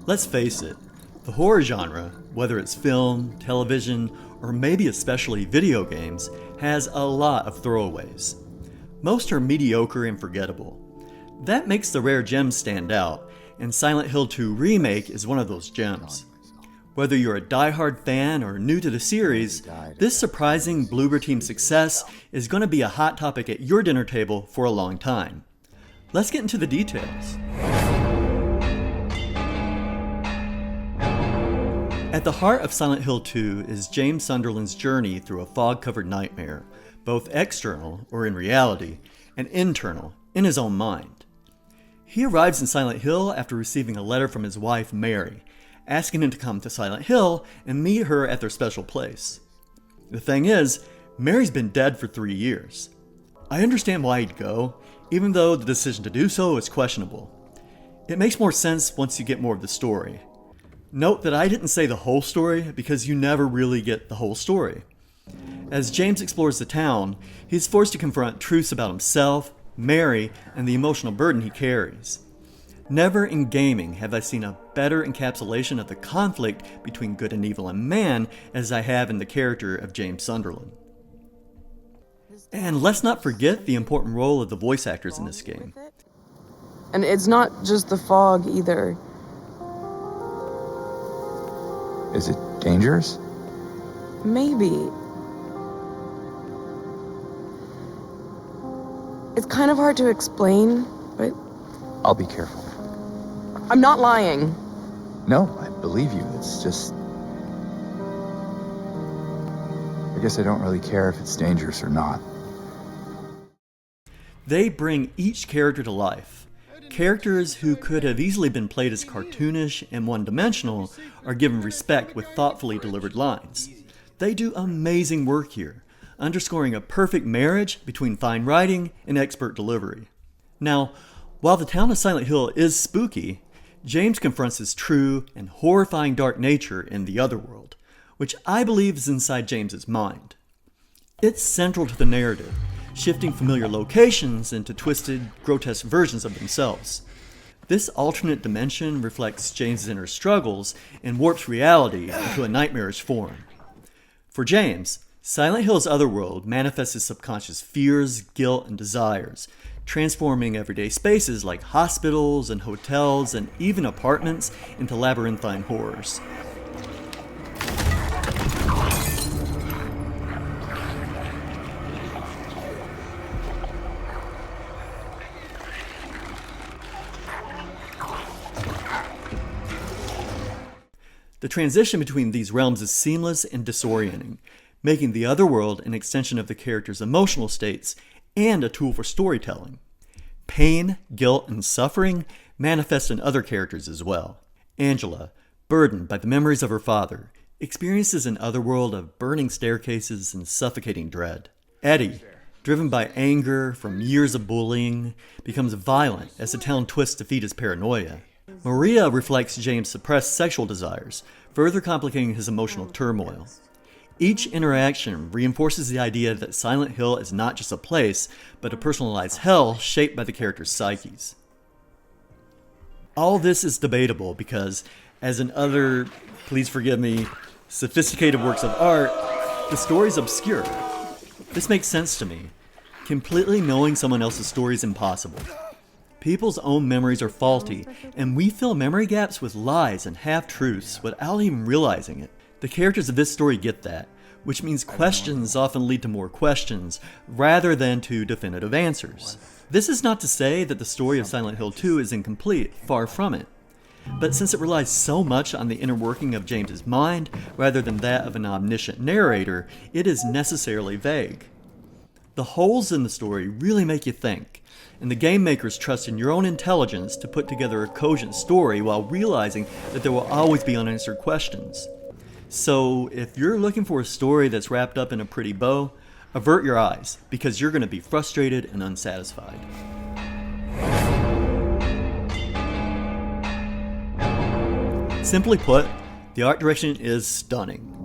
Let's face it, the horror genre, whether it's film, television, or maybe especially video games, has a lot of throwaways. Most are mediocre and forgettable. That makes the rare gems stand out, and Silent Hill 2 Remake is one of those gems. Whether you're a die-hard fan or new to the series, this surprising Bloober Team success is going to be a hot topic at your dinner table for a long time. Let's get into the details. At the heart of Silent Hill 2 is James Sunderland's journey through a fog-covered nightmare, both external, or in reality, and internal, in his own mind. He arrives in Silent Hill after receiving a letter from his wife, Mary, asking him to come to Silent Hill and meet her at their special place. The thing is, Mary's been dead for 3 years. I understand why he'd go, even though the decision to do so is questionable. It makes more sense once you get more of the story. Note that I didn't say the whole story because you never really get the whole story. As James explores the town, he's forced to confront truths about himself, Mary, and the emotional burden he carries. Never in gaming have I seen a better encapsulation of the conflict between good and evil and man as I have in the character of James Sunderland. And let's not forget the important role of the voice actors in this game. And it's not just the fog either. Is it dangerous? Maybe. It's kind of hard to explain, but I'll be careful. I'm not lying. No, I believe you. It's just... I guess I don't really care if it's dangerous or not. They bring each character to life. Characters who could have easily been played as cartoonish and one-dimensional are given respect with thoughtfully delivered lines. They do amazing work here, underscoring a perfect marriage between fine writing and expert delivery. Now, while the town of Silent Hill is spooky, James confronts his true and horrifying dark nature in the otherworld, which I believe is inside James's mind. It's central to the narrative, shifting familiar locations into twisted, grotesque versions of themselves. This alternate dimension reflects James' inner struggles and warps reality into a nightmarish form. For James, Silent Hill's otherworld manifests his subconscious fears, guilt, and desires, transforming everyday spaces like hospitals and hotels and even apartments into labyrinthine horrors. The transition between these realms is seamless and disorienting, making the otherworld an extension of the character's emotional states and a tool for storytelling. Pain, guilt, and suffering manifest in other characters as well. Angela, burdened by the memories of her father, experiences an otherworld of burning staircases and suffocating dread. Eddie, driven by anger from years of bullying, becomes violent as the town twists to feed his paranoia. Maria reflects James' suppressed sexual desires, further complicating his emotional turmoil. Each interaction reinforces the idea that Silent Hill is not just a place, but a personalized hell shaped by the characters' psyches. All this is debatable because, as in other, please forgive me, sophisticated works of art, the story's obscure. This makes sense to me. Completely knowing someone else's story is impossible. People's own memories are faulty, and we fill memory gaps with lies and half-truths without even realizing it. The characters of this story get that, which means questions often lead to more questions, rather than to definitive answers. This is not to say that the story of Silent Hill 2 is incomplete, far from it. But since it relies so much on the inner working of James's mind, rather than that of an omniscient narrator, it is necessarily vague. The holes in the story really make you think, and the game makers trust in your own intelligence to put together a cogent story while realizing that there will always be unanswered questions. So, if you're looking for a story that's wrapped up in a pretty bow, avert your eyes, because you're going to be frustrated and unsatisfied. Simply put, the art direction is stunning.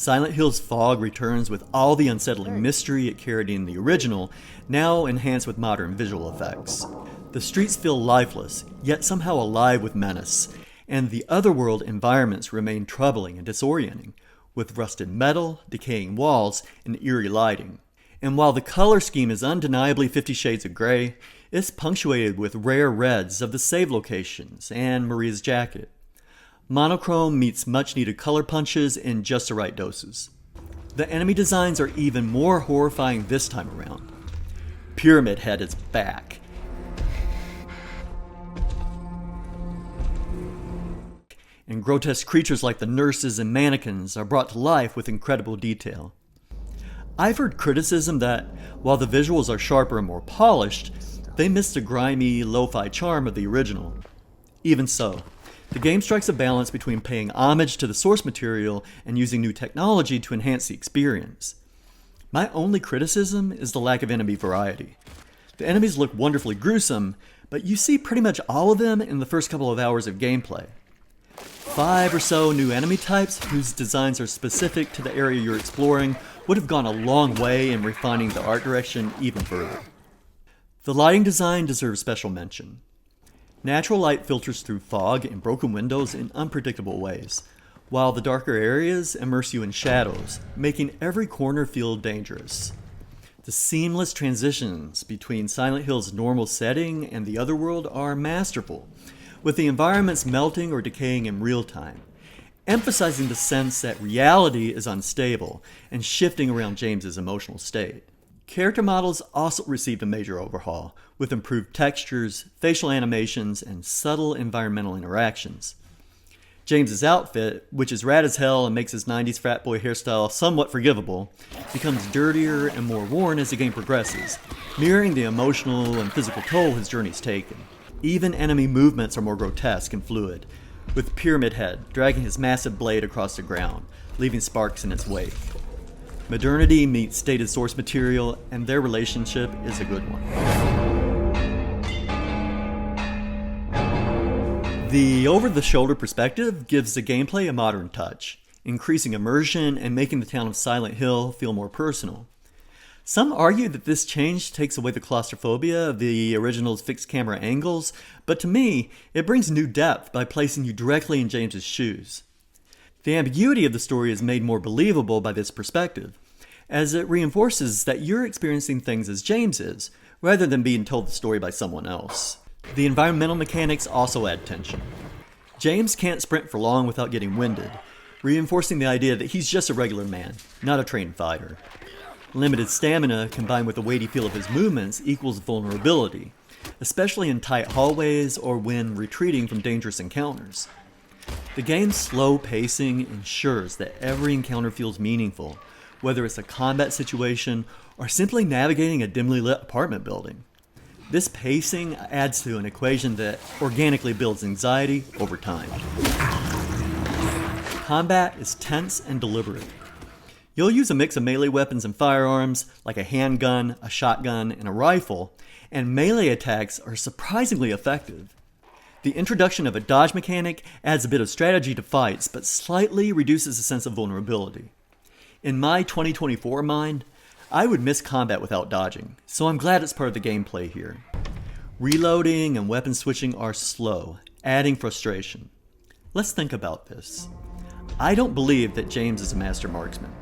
Silent Hill's fog returns with all the unsettling mystery it carried in the original, now enhanced with modern visual effects. The streets feel lifeless, yet somehow alive with menace, and the otherworld environments remain troubling and disorienting, with rusted metal, decaying walls, and eerie lighting. And while the color scheme is undeniably 50 Shades of Grey, it's punctuated with rare reds of the save locations and Maria's jacket. Monochrome meets much-needed color punches in just the right doses. The enemy designs are even more horrifying this time around. Pyramid Head is back. And grotesque creatures like the nurses and mannequins are brought to life with incredible detail. I've heard criticism that, while the visuals are sharper and more polished, they miss the grimy, lo-fi charm of the original. Even so, the game strikes a balance between paying homage to the source material and using new technology to enhance the experience. My only criticism is the lack of enemy variety. The enemies look wonderfully gruesome, but you see pretty much all of them in the first couple of hours of gameplay. 5 or so new enemy types whose designs are specific to the area you're exploring would have gone a long way in refining the art direction even further. The lighting design deserves special mention. Natural light filters through fog and broken windows in unpredictable ways, while the darker areas immerse you in shadows, making every corner feel dangerous. The seamless transitions between Silent Hill's normal setting and the otherworld are masterful, with the environments melting or decaying in real time, emphasizing the sense that reality is unstable and shifting around James's emotional state. Character models also received a major overhaul, with improved textures, facial animations, and subtle environmental interactions. James's outfit, which is rad as hell and makes his 90s frat boy hairstyle somewhat forgivable, becomes dirtier and more worn as the game progresses, mirroring the emotional and physical toll his journey's taken. Even enemy movements are more grotesque and fluid, with Pyramid Head dragging his massive blade across the ground, leaving sparks in its wake. Modernity meets stated source material, and their relationship is a good one. The over-the-shoulder perspective gives the gameplay a modern touch, increasing immersion and making the town of Silent Hill feel more personal. Some argue that this change takes away the claustrophobia of the original's fixed camera angles, but to me, it brings new depth by placing you directly in James's shoes. The ambiguity of the story is made more believable by this perspective, as it reinforces that you're experiencing things as James is, rather than being told the story by someone else. The environmental mechanics also add tension. James can't sprint for long without getting winded, reinforcing the idea that he's just a regular man, not a trained fighter. Limited stamina combined with the weighty feel of his movements equals vulnerability, especially in tight hallways or when retreating from dangerous encounters. The game's slow pacing ensures that every encounter feels meaningful, whether it's a combat situation or simply navigating a dimly lit apartment building. This pacing adds to an equation that organically builds anxiety over time. Combat is tense and deliberate. You'll use a mix of melee weapons and firearms, like a handgun, a shotgun, and a rifle, and melee attacks are surprisingly effective. The introduction of a dodge mechanic adds a bit of strategy to fights, but slightly reduces the sense of vulnerability. In my 2024 mind, I would miss combat without dodging, so I'm glad it's part of the gameplay here. Reloading and weapon switching are slow, adding frustration. Let's think about this. I don't believe that James is a master marksman.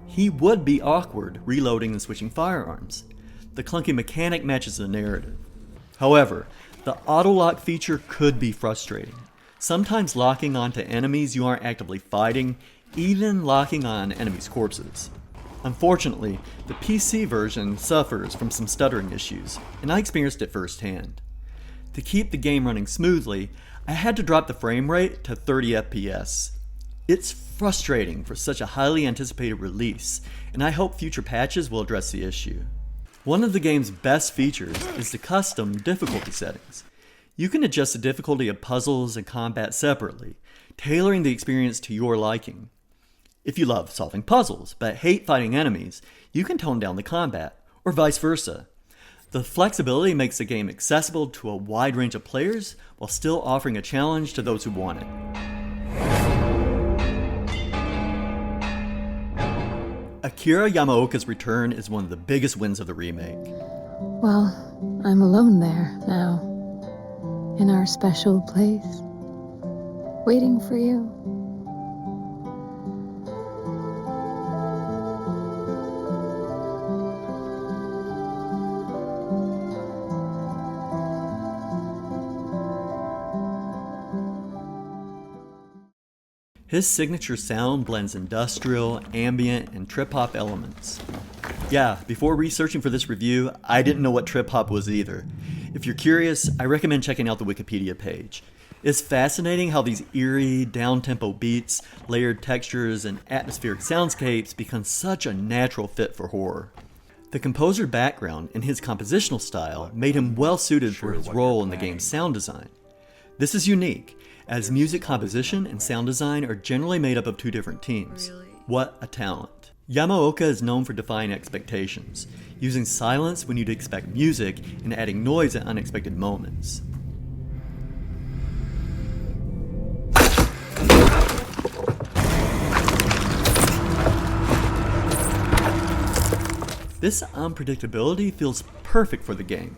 He would be awkward reloading and switching firearms. The clunky mechanic matches the narrative. However, the auto-lock feature could be frustrating, sometimes locking onto enemies you aren't actively fighting, even locking on enemies' corpses. Unfortunately, the PC version suffers from some stuttering issues, and I experienced it firsthand. To keep the game running smoothly, I had to drop the frame rate to 30 FPS. It's frustrating for such a highly anticipated release, and I hope future patches will address the issue. One of the game's best features is the custom difficulty settings. You can adjust the difficulty of puzzles and combat separately, tailoring the experience to your liking. If you love solving puzzles but hate fighting enemies, you can tone down the combat, or vice versa. The flexibility makes the game accessible to a wide range of players while still offering a challenge to those who want it. Akira Yamaoka's return is one of the biggest wins of the remake. Well, I'm alone there now. In our special place. Waiting for you. His signature sound blends industrial, ambient, and trip-hop elements. Yeah, before researching for this review, I didn't know what trip-hop was either. If you're curious, I recommend checking out the Wikipedia page. It's fascinating how these eerie, down-tempo beats, layered textures, and atmospheric soundscapes become such a natural fit for horror. The composer background and his compositional style made him well-suited for his role in the game's sound design. This is unique, as music composition and sound design are generally made up of two different teams. What a talent. Yamaoka is known for defying expectations, using silence when you'd expect music and adding noise at unexpected moments. This unpredictability feels perfect for the game.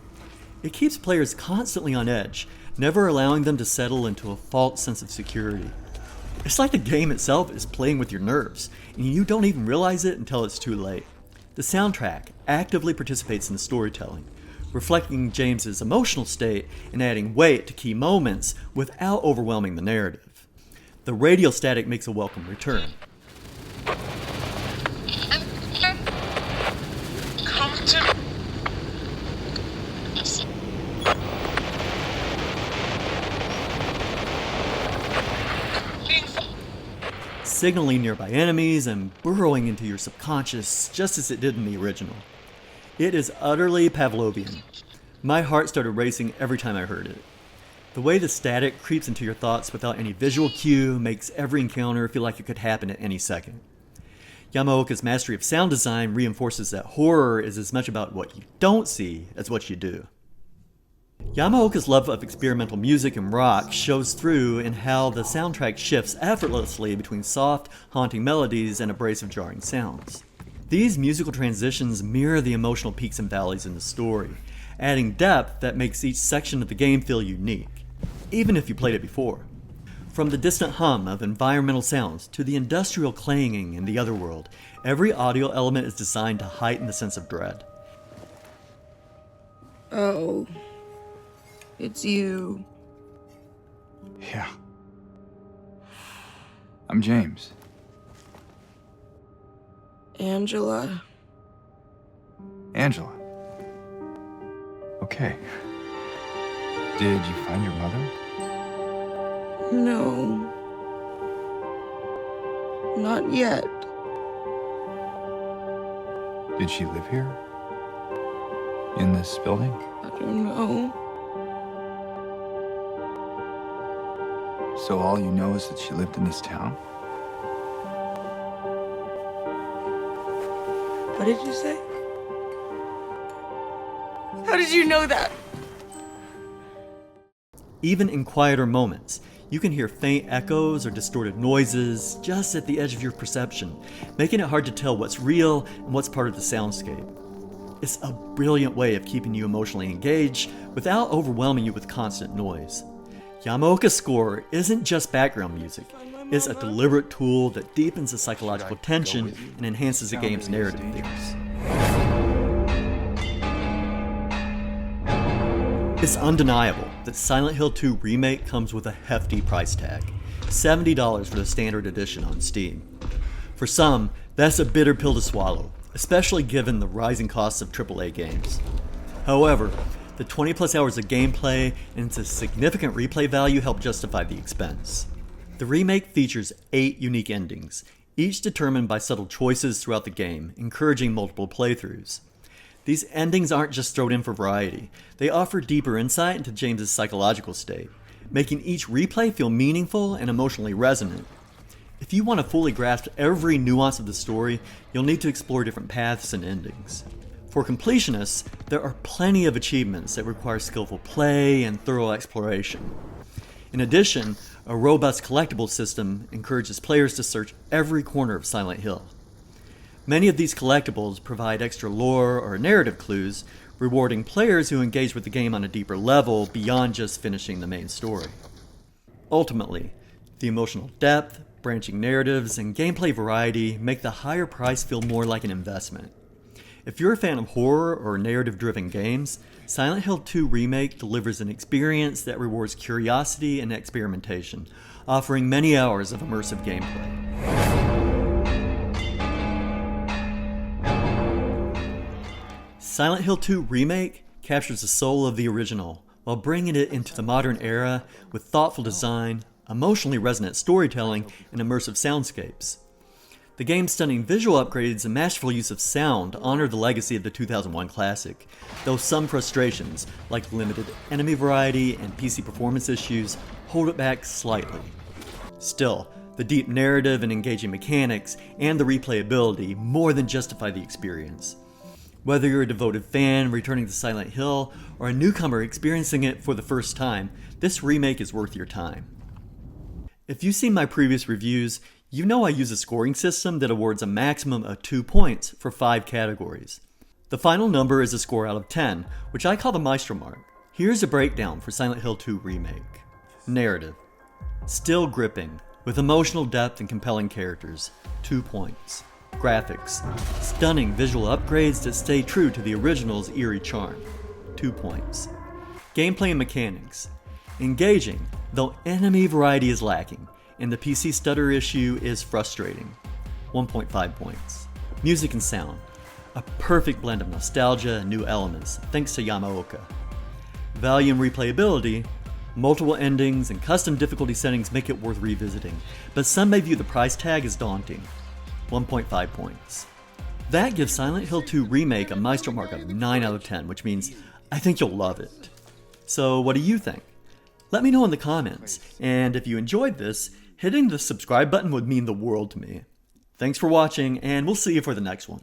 It keeps players constantly on edge, never allowing them to settle into a false sense of security. It's like the game itself is playing with your nerves, and you don't even realize it until it's too late. The soundtrack actively participates in the storytelling, reflecting James's emotional state and adding weight to key moments without overwhelming the narrative. The radio static makes a welcome return. Come to signaling nearby enemies and burrowing into your subconscious just as it did in the original. It is utterly Pavlovian. My heart started racing every time I heard it. The way the static creeps into your thoughts without any visual cue makes every encounter feel like it could happen at any second. Yamaoka's mastery of sound design reinforces that horror is as much about what you don't see as what you do. Yamaoka's love of experimental music and rock shows through in how the soundtrack shifts effortlessly between soft, haunting melodies and abrasive, jarring sounds. These musical transitions mirror the emotional peaks and valleys in the story, adding depth that makes each section of the game feel unique, even if you played it before. From the distant hum of environmental sounds to the industrial clanging in the otherworld, every audio element is designed to heighten the sense of dread. Oh. It's you. Yeah. I'm James. Angela. Angela. Okay. Did you find your mother? No. Not yet. Did she live here? In this building? I don't know. So all you know is that she lived in this town? What did you say? How did you know that? Even in quieter moments, you can hear faint echoes or distorted noises just at the edge of your perception, making it hard to tell what's real and what's part of the soundscape. It's a brilliant way of keeping you emotionally engaged without overwhelming you with constant noise. Yamaoka's score isn't just background music, it's a deliberate tool that deepens the psychological tension and enhances the game's narrative themes. It's undeniable that Silent Hill 2 Remake comes with a hefty price tag, $70 for the standard edition on Steam. For some, that's a bitter pill to swallow, especially given the rising costs of AAA games. However, the 20 plus hours of gameplay and its significant replay value help justify the expense. The remake features 8 unique endings, each determined by subtle choices throughout the game, encouraging multiple playthroughs. These endings aren't just thrown in for variety, they offer deeper insight into James's psychological state, making each replay feel meaningful and emotionally resonant. If you want to fully grasp every nuance of the story, you'll need to explore different paths and endings. For completionists, there are plenty of achievements that require skillful play and thorough exploration. In addition, a robust collectible system encourages players to search every corner of Silent Hill. Many of these collectibles provide extra lore or narrative clues, rewarding players who engage with the game on a deeper level beyond just finishing the main story. Ultimately, the emotional depth, branching narratives, and gameplay variety make the higher price feel more like an investment. If you're a fan of horror or narrative-driven games, Silent Hill 2 Remake delivers an experience that rewards curiosity and experimentation, offering many hours of immersive gameplay. Silent Hill 2 Remake captures the soul of the original, while bringing it into the modern era with thoughtful design, emotionally resonant storytelling, and immersive soundscapes. The game's stunning visual upgrades and masterful use of sound honor the legacy of the 2001 classic, though some frustrations, like limited enemy variety and PC performance issues, hold it back slightly. Still, the deep narrative and engaging mechanics and the replayability more than justify the experience. Whether you're a devoted fan returning to Silent Hill or a newcomer experiencing it for the first time, this remake is worth your time. If you've seen my previous reviews, you know I use a scoring system that awards a maximum of 2 points for 5 categories. The final number is a score out of 10, which I call the Maestro Mark. Here's a breakdown for Silent Hill 2 Remake. Narrative. Still gripping, with emotional depth and compelling characters, 2 points. Graphics. Stunning visual upgrades that stay true to the original's eerie charm, 2 points. Gameplay and mechanics. Engaging, though enemy variety is lacking, and the PC stutter issue is frustrating, 1.5 points. Music and sound. A perfect blend of nostalgia and new elements, thanks to Yamaoka. Value and replayability. Multiple endings and custom difficulty settings make it worth revisiting, but some may view the price tag as daunting, 1.5 points. That gives Silent Hill 2 Remake a Maestro Mark of 9 out of 10, which means I think you'll love it. So what do you think? Let me know in the comments, and if you enjoyed this, hitting the subscribe button would mean the world to me. Thanks for watching, and we'll see you for the next one.